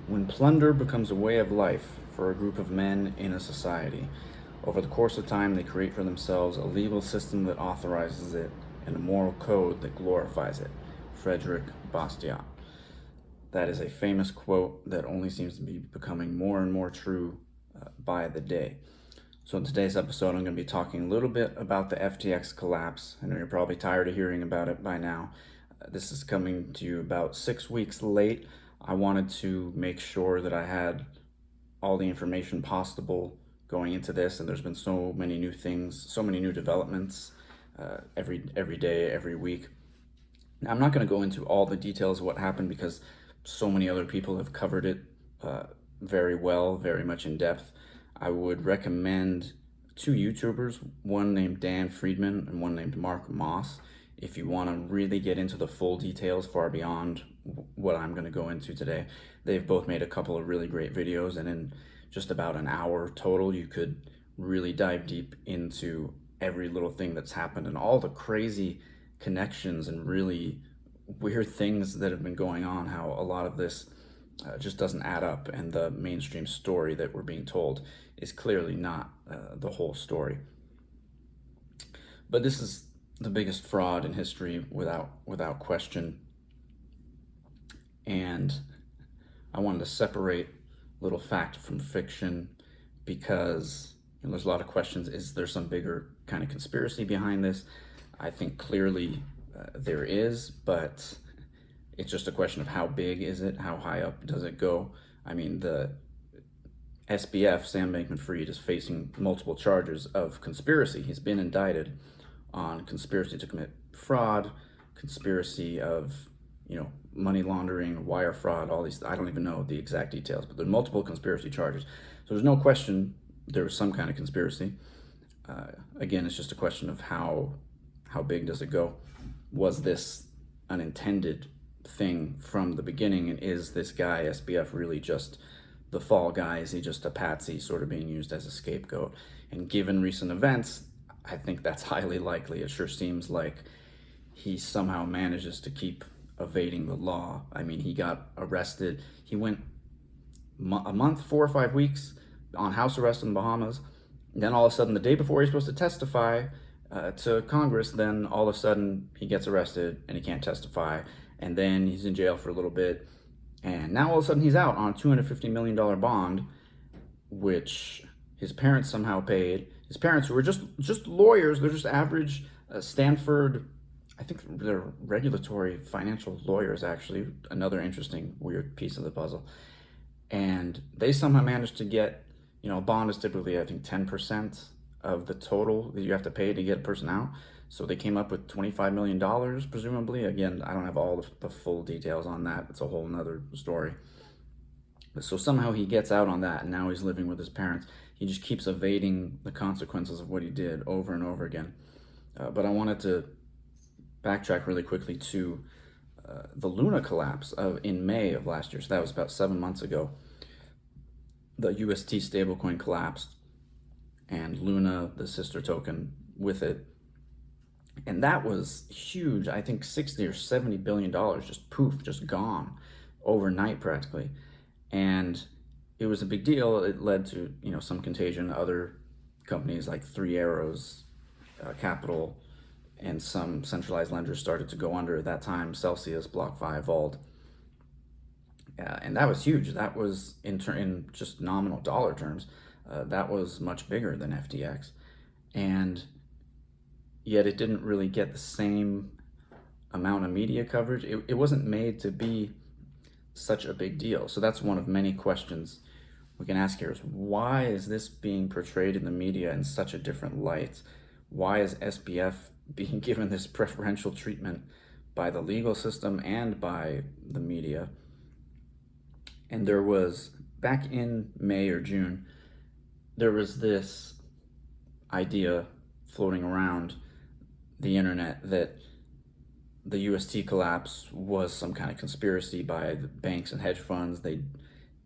When plunder becomes a way of life for a group of men in a society, over the course of time they create for themselves a legal system that authorizes it and a moral code that glorifies it. Frederick Bastiat. That is a famous quote that only seems to be becoming more and more true by the day. So in today's episode, I'm going to be talking a little bit about the FTX collapse. I know you're probably tired of hearing about it by now. This is coming to you about 6 weeks late. I wanted to make sure that I had all the information possible going into this, and there's been so many new things, so many new developments every day, every week. Now, I'm not going to go into all the details of what happened because so many other people have covered it very well, very much in depth. I would recommend two YouTubers, one named Dan Friedman and one named Mark Moss, if you want to really get into the full details far beyond what I'm going to go into today. They've both made a couple of really great videos, and in just about an hour total, you could really dive deep into every little thing that's happened and all the crazy connections and really weird things that have been going on, how a lot of this just doesn't add up, and the mainstream story that we're being told is clearly not the whole story. But this is the biggest fraud in history without question, and I wanted to separate little fact from fiction because there's a lot of questions. Is there some bigger kind of conspiracy behind this? I think clearly there is, but it's just a question of how big is it, how high up does it go. I mean, the SBF, Sam Bankman-Fried, is facing multiple charges of conspiracy. He's been indicted on conspiracy to commit fraud, conspiracy of, money laundering, wire fraud, all these. I don't even know the exact details, but there are multiple conspiracy charges. So there's no question there was some kind of conspiracy. Again, it's just a question of how big does it go? Was this an intended thing from the beginning, and is this guy SBF really just the fall guy? Is he just a patsy sort of being used as a scapegoat? And given recent events, I think that's highly likely. It sure seems like he somehow manages to keep evading the law. I mean, he got arrested. He went a month, 4 or 5 weeks on house arrest in the Bahamas. And then all of a sudden, the day before he's supposed to testify to Congress, then all of a sudden he gets arrested and he can't testify. And then he's in jail for a little bit. And now all of a sudden he's out on a $250 million bond, which his parents somehow paid. His parents, who were just lawyers, they're just average Stanford, I think they're regulatory financial lawyers, actually. Another interesting, weird piece of the puzzle. And they somehow managed to get, a bond is typically, I think, 10% of the total that you have to pay to get a person out. So they came up with $25 million, presumably. Again, I don't have all the full details on that. It's a whole nother story. So somehow he gets out on that, and now he's living with his parents. He just keeps evading the consequences of what he did over and over again. But I wanted to backtrack really quickly to the Luna collapse in May of last year. So that was about 7 months ago. The UST stablecoin collapsed, and Luna, the sister token, with it. And that was huge. I think 60 or 70 billion dollars just poof, just gone overnight practically. And it was a big deal. It led to, some contagion. Other companies like Three Arrows Capital and some centralized lenders started to go under at that time. Celsius, BlockFi, Vault. And that was huge. That was in just nominal dollar terms. That was much bigger than FTX. And yet it didn't really get the same amount of media coverage. It wasn't made to be such a big deal. So that's one of many questions we can ask here is, why is this being portrayed in the media in such a different light? Why is SBF being given this preferential treatment by the legal system and by the media? And there was, back in May or June, there was this idea floating around the internet that the UST collapse was some kind of conspiracy by the banks and hedge funds. They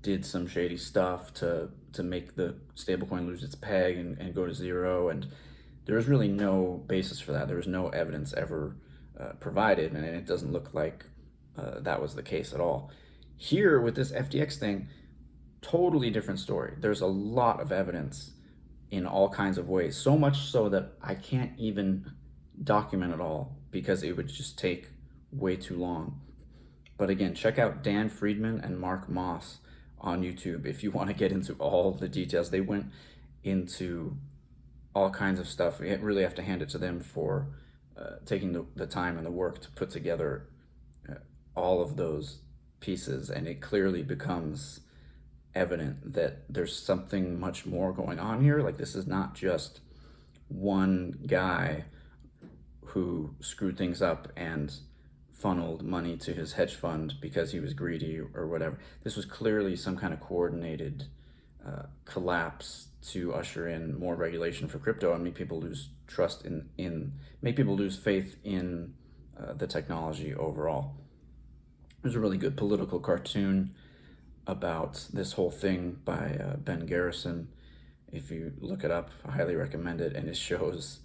did some shady stuff to make the stablecoin lose its peg and go to zero. And there was really no basis for that. There was no evidence ever provided, and it doesn't look like that was the case at all. Here with this FTX thing, totally different story. There's a lot of evidence in all kinds of ways, so much so that I can't even document it all because it would just take way too long. But again, check out Dan Friedman and Mark Moss on YouTube if you want to get into all the details. They went into all kinds of stuff. You really have to hand it to them for taking the time and the work to put together all of those pieces, and it clearly becomes evident that there's something much more going on here. Like, this is not just one guy who screwed things up and funneled money to his hedge fund because he was greedy or whatever. This was clearly some kind of coordinated collapse to usher in more regulation for crypto and make people lose trust make people lose faith in the technology overall. There's a really good political cartoon about this whole thing by Ben Garrison. If you look it up, I highly recommend it. And it shows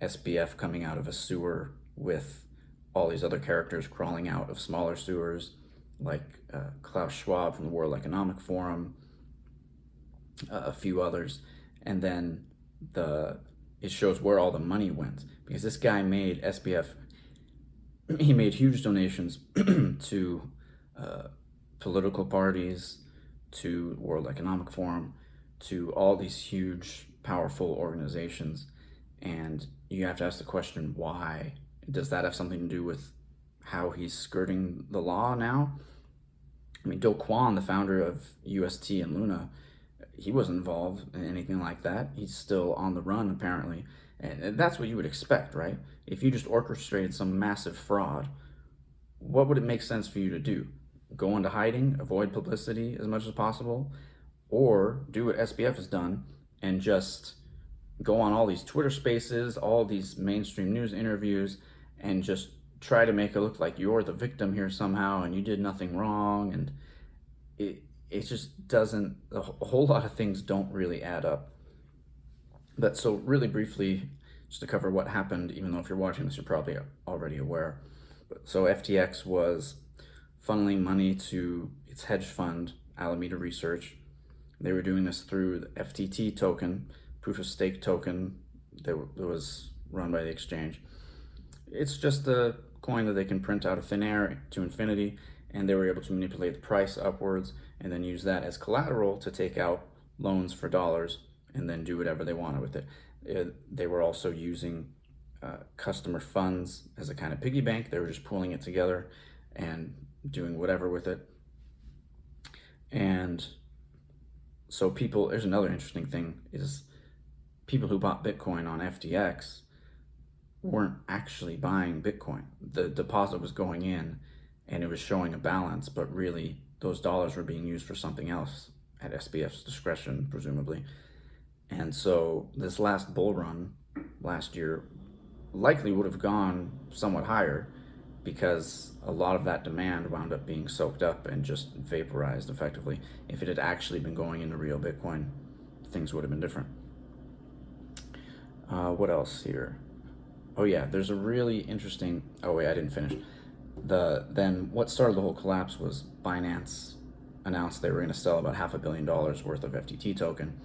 SBF coming out of a sewer with all these other characters crawling out of smaller sewers, like Klaus Schwab from the World Economic Forum, a few others. And then it shows where all the money went, because this guy made SBF, he made huge donations to political parties, to World Economic Forum, to all these huge, powerful organizations. And you have to ask the question, why? Does that have something to do with how he's skirting the law now? I mean, Do Kwon, the founder of UST and Luna, he wasn't involved in anything like that. He's still on the run, apparently. And that's what you would expect, right? If you just orchestrated some massive fraud, what would it make sense for you to do? Go into hiding, avoid publicity as much as possible, or do what SBF has done and just go on all these Twitter spaces, all these mainstream news interviews, and just try to make it look like you're the victim here somehow and you did nothing wrong. And it just doesn't, a whole lot of things don't really add up. But so really briefly, just to cover what happened, even though if you're watching this, you're probably already aware. So FTX was funneling money to its hedge fund, Alameda Research. They were doing this through the FTT token, proof of stake token that was run by the exchange. It's just a coin that they can print out of thin air to infinity, and they were able to manipulate the price upwards and then use that as collateral to take out loans for dollars and then do whatever they wanted with it. They were also using customer funds as a kind of piggy bank. They were just pooling it together and doing whatever with it. And so there's another interesting thing, is people who bought Bitcoin on FTX weren't actually buying Bitcoin. The deposit was going in and it was showing a balance, but really those dollars were being used for something else at SBF's discretion, presumably. And so this last bull run last year likely would have gone somewhat higher because a lot of that demand wound up being soaked up and just vaporized effectively. If it had actually been going into real Bitcoin, things would have been different. What else here? Oh yeah, there's a really interesting, oh wait, I didn't finish. Then what started the whole collapse was Binance announced they were going to sell about $500 million worth of FTT token,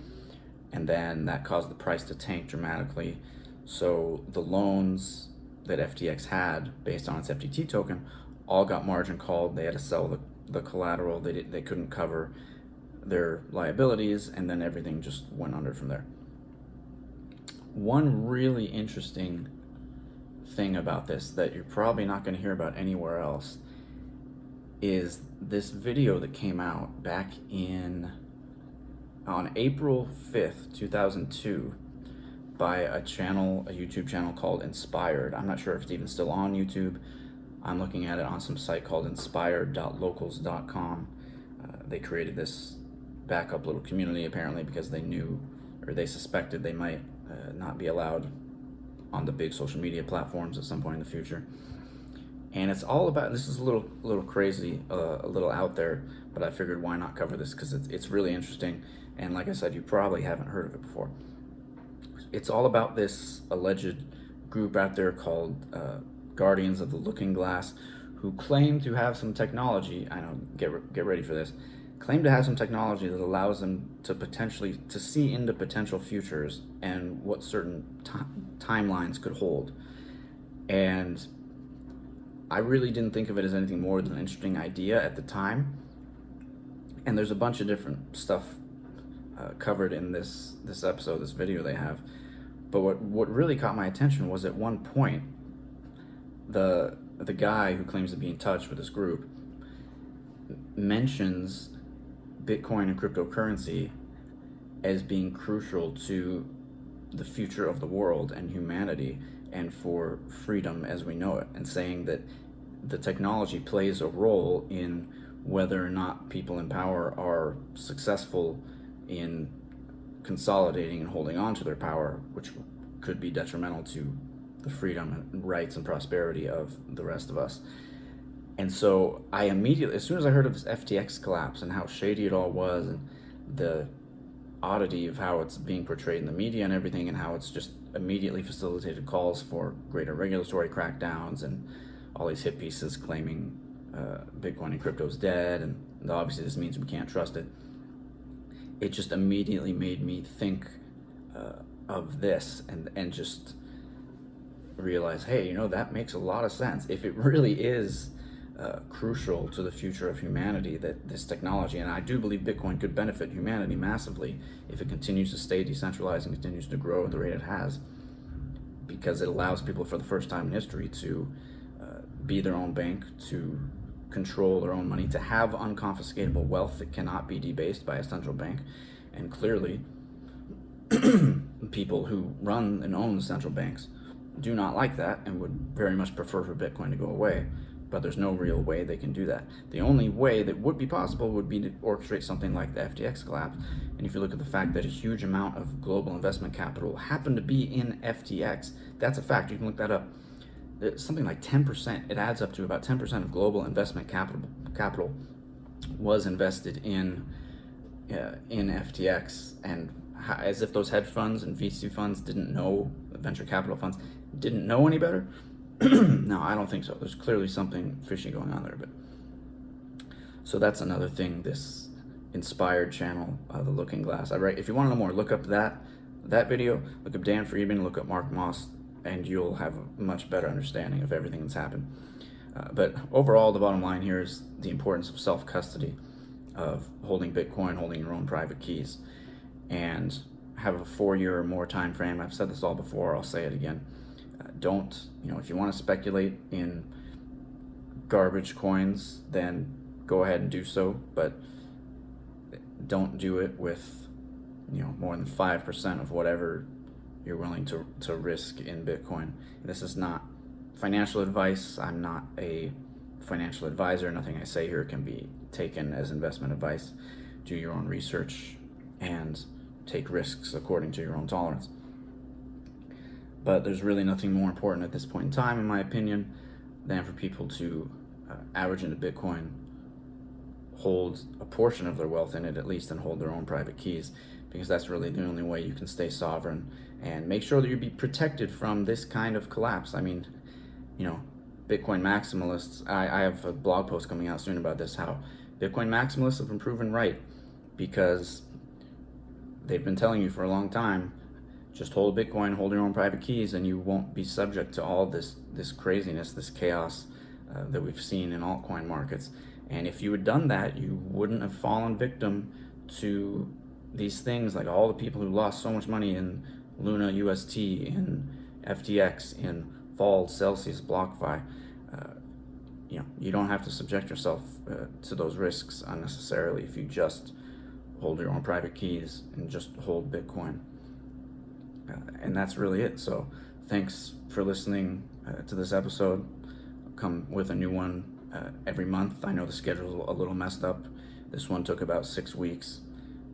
and then that caused the price to tank dramatically. So the loans that FTX had based on its FTT token all got margin called. They had to sell the collateral. They couldn't cover their liabilities, and then everything just went under from there. One really interesting thing about this that you're probably not going to hear about anywhere else is this video that came out back on April 5th, 2002 by a YouTube channel called Inspired. I'm not sure if it's even still on YouTube. I'm looking at it on some site called inspired.locals.com. They created this backup little community apparently because they knew, or they suspected, they might not be allowed on the big social media platforms at some point in the future. And it's all about, this is a little crazy, a little out there, but I figured why not cover this because it's really interesting. And like I said, you probably haven't heard of it before. It's all about this alleged group out there called Guardians of the Looking Glass, who claim to have some technology. I know, get ready for this. Claim to have some technology that allows them to potentially to see into potential futures and what certain timelines could hold. And I really didn't think of it as anything more than an interesting idea at the time. And there's a bunch of different stuff covered in this episode, this video they have. But what really caught my attention was at one point, the guy who claims to be in touch with this group mentions Bitcoin and cryptocurrency as being crucial to the future of the world and humanity and for freedom as we know it, and saying that the technology plays a role in whether or not people in power are successful in consolidating and holding on to their power, which could be detrimental to the freedom and rights and prosperity of the rest of us. And so I immediately, as soon as I heard of this FTX collapse and how shady it all was, and the oddity of how it's being portrayed in the media and everything, and how it's just immediately facilitated calls for greater regulatory crackdowns and all these hit pieces claiming Bitcoin and crypto is dead, and obviously this means we can't trust it. It just immediately made me think of this and just realize, hey, you know, that makes a lot of sense. If it really is crucial to the future of humanity, that this technology, and I do believe Bitcoin could benefit humanity massively if it continues to stay decentralized and continues to grow at the rate it has, because it allows people for the first time in history to be their own bank, to control their own money, to have unconfiscatable wealth that cannot be debased by a central bank. And clearly people who run and own the central banks do not like that and would very much prefer for Bitcoin to go away, but there's no real way they can do that. The only way that would be possible would be to orchestrate something like the FTX collapse. And if you look at the fact that a huge amount of global investment capital happened to be in FTX, that's a fact, you can look that up. It's something like 10%, it adds up to about 10% of global investment capital was invested in FTX, and as if those hedge funds and VC funds didn't know, venture capital funds didn't know any better. No, I don't think so. There's clearly something fishy going on there. But so that's another thing. This inspired channel, the Looking Glass. If you want to know more, look up that video. Look up Dan Friedman. Look up Mark Moss, and you'll have a much better understanding of everything that's happened. But overall, the bottom line here is the importance of self-custody, of holding Bitcoin, holding your own private keys, and have a 4-year or more time frame. I've said this all before. I'll say it again. Don't, if you want to speculate in garbage coins, then go ahead and do so, but don't do it with, more than 5% of whatever you're willing to risk in Bitcoin. This is not financial advice. I'm not a financial advisor. Nothing I say here can be taken as investment advice. Do your own research and take risks according to your own tolerance. But there's really nothing more important at this point in time, in my opinion, than for people to average into Bitcoin, hold a portion of their wealth in it at least, and hold their own private keys, because that's really the only way you can stay sovereign and make sure that you be protected from this kind of collapse. I mean, Bitcoin maximalists, I have a blog post coming out soon about this, how Bitcoin maximalists have been proven right, because they've been telling you for a long time, just hold Bitcoin, hold your own private keys, and you won't be subject to all this craziness, this chaos that we've seen in altcoin markets. And if you had done that, you wouldn't have fallen victim to these things, like all the people who lost so much money in Luna, UST, in FTX, in Fold, Celsius, BlockFi. You don't have to subject yourself to those risks unnecessarily if you just hold your own private keys and just hold Bitcoin. And that's really it. So thanks for listening to this episode. I'll come with a new one every month. I know the schedule's a little messed up. This one took about 6 weeks,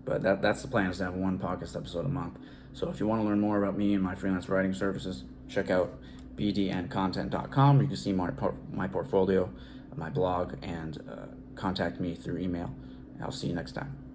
but that's the plan, is to have one podcast episode a month. So if you want to learn more about me and my freelance writing services, check out bdncontent.com. You can see my portfolio, my blog, and contact me through email. I'll see you next time.